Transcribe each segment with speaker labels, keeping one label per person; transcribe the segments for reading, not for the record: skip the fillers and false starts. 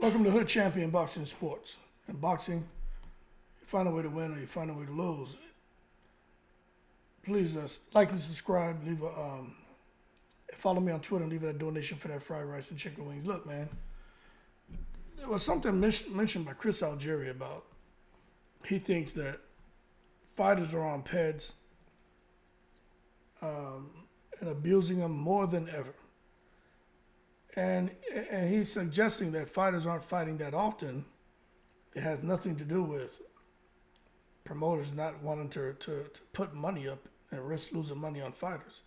Speaker 1: Welcome to Hood Champion Boxing Sports. In boxing, you find a way to win or you find a way to lose. Please like and subscribe. Leave a follow me on Twitter and leave a donation for that fried rice and chicken wings. Look, man, there was something mentioned by Chris Algeri about he thinks that fighters are on Peds and abusing them more than ever. And he's suggesting that fighters aren't fighting that often. It has nothing to do with promoters not wanting to put money up and risk losing money on fighters.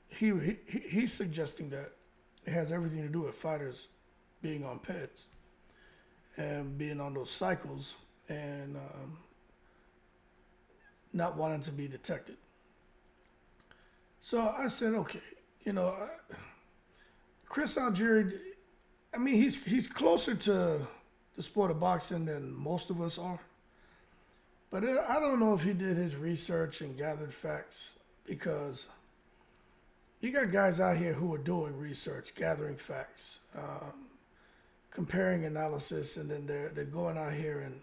Speaker 1: He's suggesting that it has everything to do with fighters being on Peds and being on those cycles and not wanting to be detected. So I said, okay. Chris Algeri, I mean, he's closer to the sport of boxing than most of us are. But I don't know if he did his research and gathered facts, because you got guys out here who are doing research, gathering facts, comparing analysis, and then they're going out here and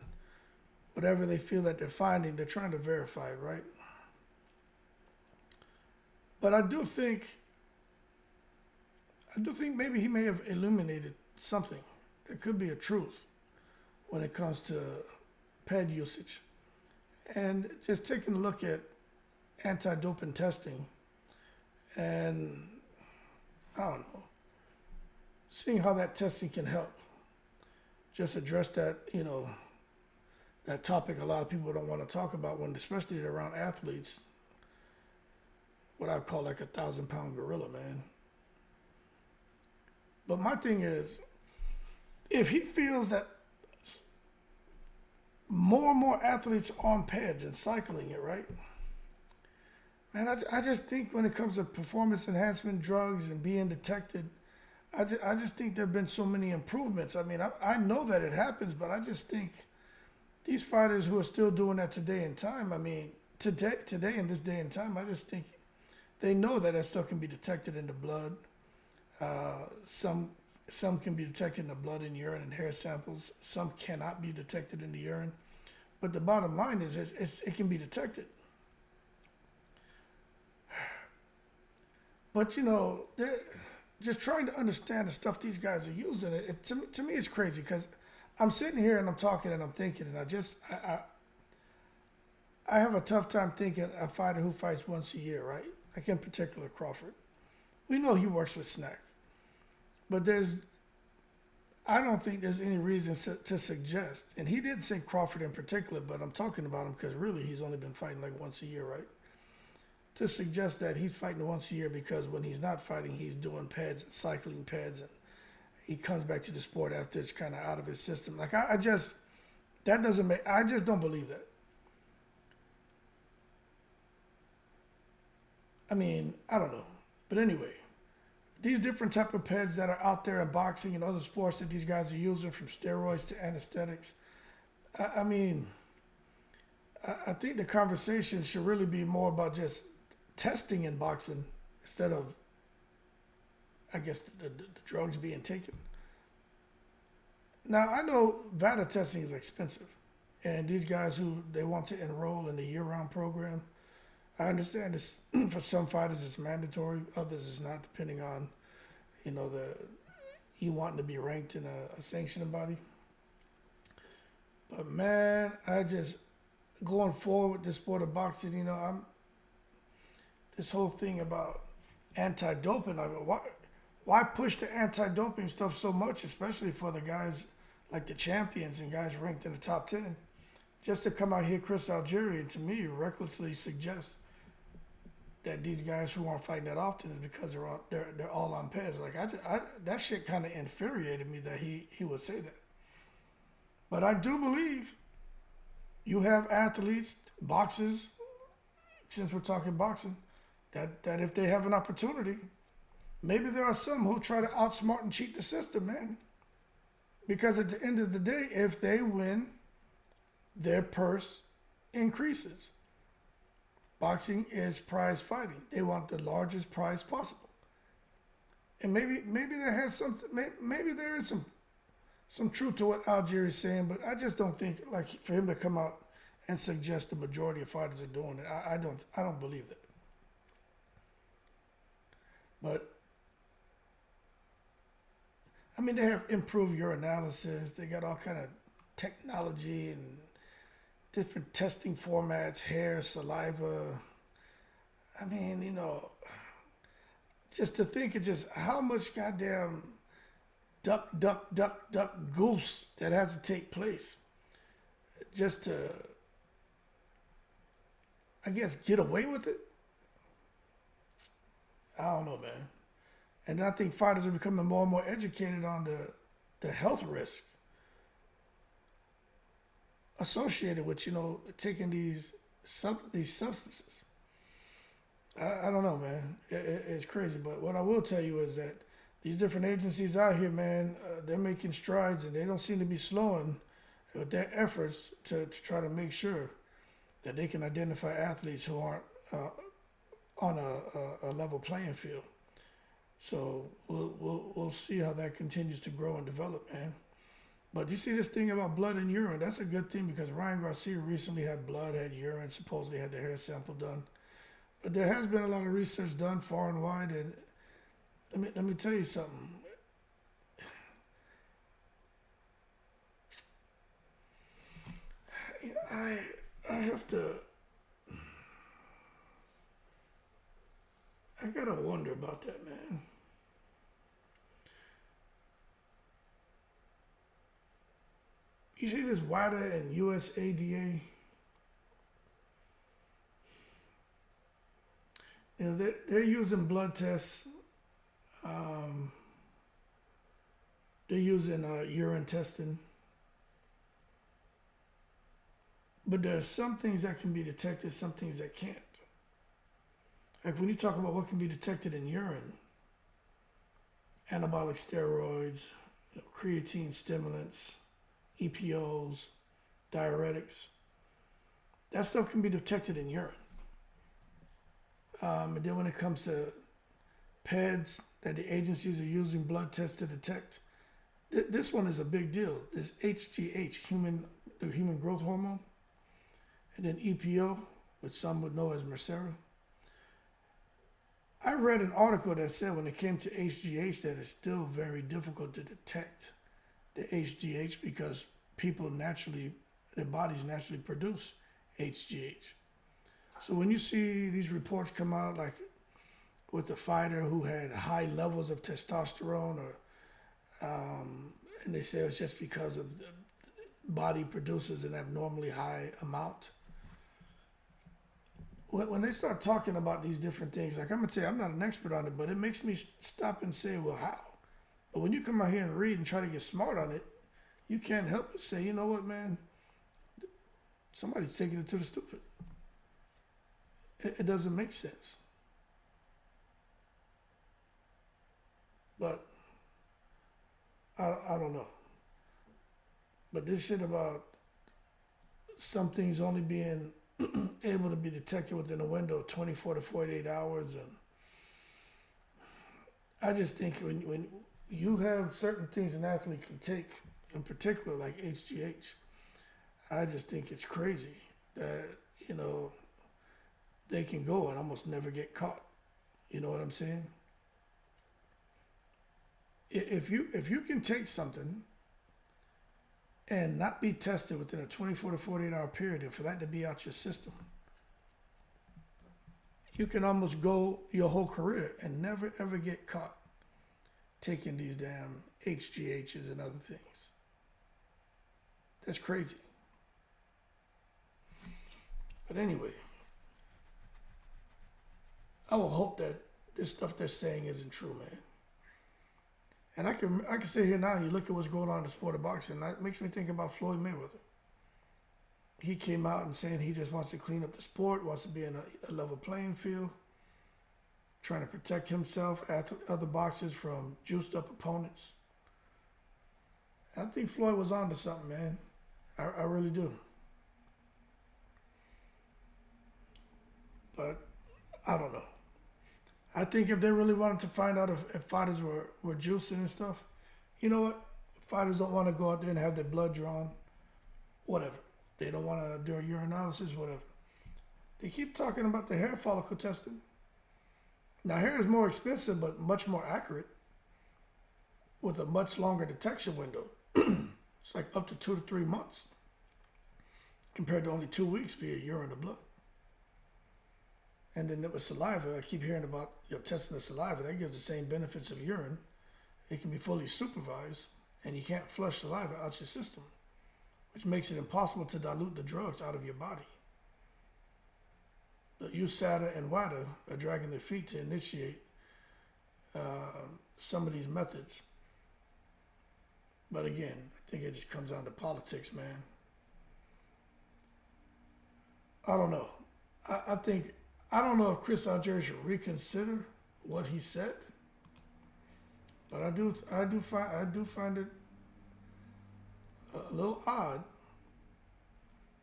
Speaker 1: whatever they feel that they're finding, they're trying to verify it, right? But I do think maybe he may have illuminated something that could be a truth when it comes to ped usage. And just taking a look at anti-doping testing and, I don't know, seeing how that testing can help just address that, that topic a lot of people don't want to talk about, when especially around athletes, what I call like a 1,000-pound gorilla, man. But my thing is, if he feels that more and more athletes are on Peds and cycling it, right? Man, I just think when it comes to performance enhancement drugs and being detected, I just think there have been so many improvements. I mean, I know that it happens, but I just think these fighters who are still doing that today in time, I mean, today in this day and time, I just think they know that stuff can be detected in the blood. Some can be detected in the blood and urine and hair samples. Some cannot be detected in the urine. But the bottom line is it can be detected. But, they're just trying to understand the stuff these guys are using. To me, it's crazy, because I'm sitting here and I'm talking and I'm thinking, and I have a tough time thinking a fighter who fights once a year, right? Like in particular, Crawford. We know he works with Snack. But I don't think there's any reason to suggest, and he didn't say Crawford in particular, but I'm talking about him because really he's only been fighting like once a year, right? To suggest that he's fighting once a year because when he's not fighting, he's doing Peds, cycling Peds, and he comes back to the sport after it's kind of out of his system. Like, I just don't believe that. I mean, I don't know. But anyway, these different type of Peds that are out there in boxing and other sports that these guys are using, from steroids to anesthetics, I think the conversation should really be more about just testing in boxing instead of, I guess, the drugs being taken. Now, I know VADA testing is expensive, and these guys who they want to enroll in the year-round program, I understand this. For some fighters it's mandatory, others it's not, depending on, you wanting to be ranked in a sanctioning body. But man, going forward with the sport of boxing, this whole thing about anti-doping, why push the anti-doping stuff so much, especially for the guys like the champions and guys ranked in the top 10, just to come out here, Chris Algeri, and to me, recklessly suggest that these guys who aren't fighting that often is because they're all on Peds. Like, that shit kind of infuriated me that he would say that. But I do believe you have athletes, boxers, since we're talking boxing, that if they have an opportunity, maybe there are some who try to outsmart and cheat the system, man. Because at the end of the day, if they win, their purse increases. Boxing is prize fighting. They want the largest prize possible. And maybe there has something. Maybe there is some truth to what Algeri is saying, but I just don't think like for him to come out and suggest the majority of fighters are doing it. I don't believe that. But I mean, they have improved urinalysis. They got all kind of technology and different testing formats, hair, saliva. I mean, just to think of just how much goddamn duck, duck, duck, duck, goose that has to take place just to, I guess, get away with it. I don't know, man. And I think fighters are becoming more and more educated on the health risk associated with taking these substances. I don't know, man. It's crazy, but what I will tell you is that these different agencies out here, man, they're making strides, and they don't seem to be slowing with their efforts to try to make sure that they can identify athletes who aren't on a level playing field. So we'll see how that continues to grow and develop, man. But you see this thing about blood and urine, that's a good thing because Ryan Garcia recently had blood, had urine, supposedly had the hair sample done. But there has been a lot of research done far and wide, and let me tell you something. I have to. I gotta wonder about that, man. You see this WADA and USADA. They're using blood tests. They're using urine testing. But there are some things that can be detected, some things that can't. Like when you talk about what can be detected in urine, anabolic steroids, creatine stimulants, EPOs, diuretics, that stuff can be detected in urine. And then when it comes to Peds that the agencies are using blood tests to detect, this one is a big deal. This HGH, the human growth hormone, and then EPO, which some would know as Mircera. I read an article that said when it came to HGH that it's still very difficult to detect the HGH because their bodies naturally produce HGH. So when you see these reports come out, like with a fighter who had high levels of testosterone, and they say it's just because of the body produces an abnormally high amount. When they start talking about these different things, like I'm gonna tell you, I'm not an expert on it, but it makes me stop and say, well, how? But when you come out here and read and try to get smart on it, you can't help but say, you know what, man? Somebody's taking it to the stupid. It doesn't make sense. But I don't know. But this shit about some things only being able to be detected within a window of 24 to 48 hours, and I just think when you have certain things an athlete can take, in particular like HGH, I just think it's crazy that they can go and almost never get caught. You know what I'm saying? If you can take something and not be tested within a 24 to 48 hour period, and for that to be out your system, you can almost go your whole career and never ever get caught taking these damn HGHs and other things. That's crazy. But anyway, I will hope that this stuff they're saying isn't true, man. And I can sit here now and you look at what's going on in the sport of boxing, that makes me think about Floyd Mayweather. He came out and saying he just wants to clean up the sport, wants to be in a level playing field, trying to protect himself, other boxers from juiced up opponents. I think Floyd was on to something, man. I really do. But I don't know. I think if they really wanted to find out if fighters were juicing and stuff, you know what? Fighters don't want to go out there and have their blood drawn, whatever. They don't want to do a urinalysis, whatever. They keep talking about the hair follicle testing. Now, hair is more expensive, but much more accurate with a much longer detection window. It's like up to 2 to 3 months compared to only 2 weeks via urine or blood. And then with saliva, I keep hearing about testing the saliva. That gives the same benefits of urine. It can be fully supervised, and you can't flush saliva out your system, which makes it impossible to dilute the drugs out of your body. The USADA and WADA are dragging their feet to initiate some of these methods. But again, I think it just comes down to politics, man. I don't know. I don't know if Chris Algeri should reconsider what he said, but I do find it a little odd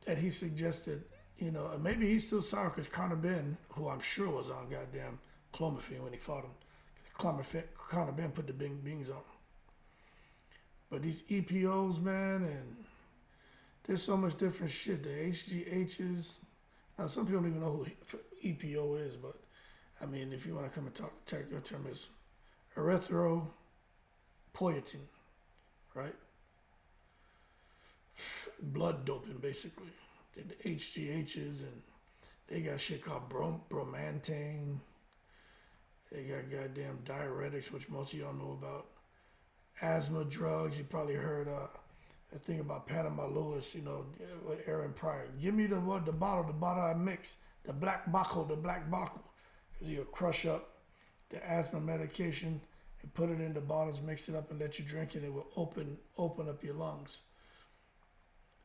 Speaker 1: that he suggested, and maybe he's still sour because Conor Ben, who I'm sure was on goddamn clomiphene when he fought him, Conor Ben put the bings on him. But these EPOs, man, and there's so much different shit. The HGHs. Now, some people don't even know who EPO is, but I mean, if you want to come and talk, the technical term is erythropoietin, right? Blood doping, basically. And the HGHs, and they got shit called bromantane. They got goddamn diuretics, which most of y'all know about. Asthma drugs. You probably heard that thing about Panama Lewis, with Aaron Pryor. Give me the bottle I mix, the black bottle, because he'll crush up the asthma medication and put it in the bottles, mix it up, and let you drink it. It will open up your lungs.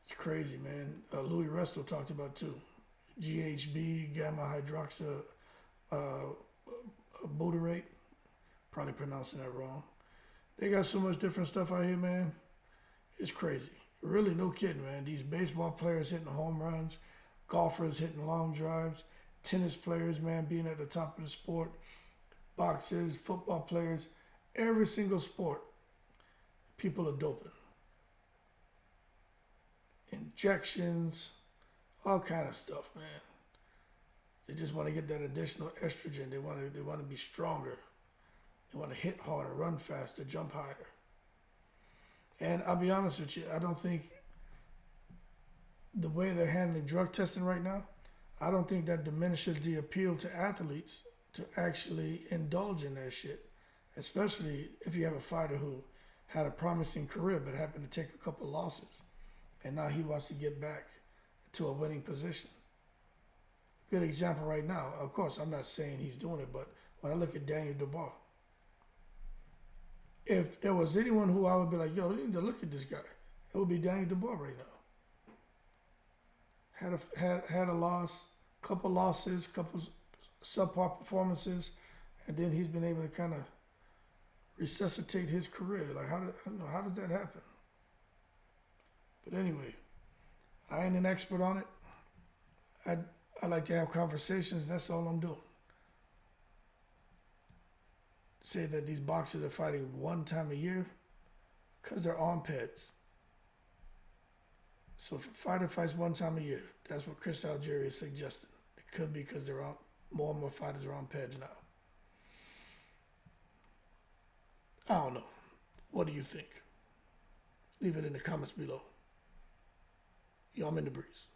Speaker 1: It's crazy, man. Louis Resto talked about too. GHB, gamma hydroxy butyrate. Probably pronouncing that wrong. They got so much different stuff out here, man. It's crazy. Really, no kidding, man. These baseball players hitting home runs, golfers hitting long drives, tennis players, man, being at the top of the sport, boxers, football players, every single sport, people are doping. Injections, all kind of stuff, man. They just want to get that additional estrogen. They want to be stronger. They want to hit harder, run faster, jump higher. And I'll be honest with you, I don't think the way they're handling drug testing right now, I don't think that diminishes the appeal to athletes to actually indulge in that shit. Especially if you have a fighter who had a promising career but happened to take a couple losses. And now he wants to get back to a winning position. Good example right now. Of course, I'm not saying he's doing it, but when I look at Daniel Dubois, if there was anyone who I would be like, yo, you need to look at this guy, it would be Daniel Dubois right now. Had a loss, couple losses, couple subpar performances, and then he's been able to kind of resuscitate his career. Like, how did that happen? But anyway, I ain't an expert on it. I like to have conversations. That's all I'm doing. Say that these boxers are fighting one time a year because they're on Peds. So if a fighter fights one time a year, that's what Chris Algeri is suggesting. It could be because more and more fighters are on Peds now. I don't know. What do you think? Leave it in the comments below. Yo, I'm in the breeze.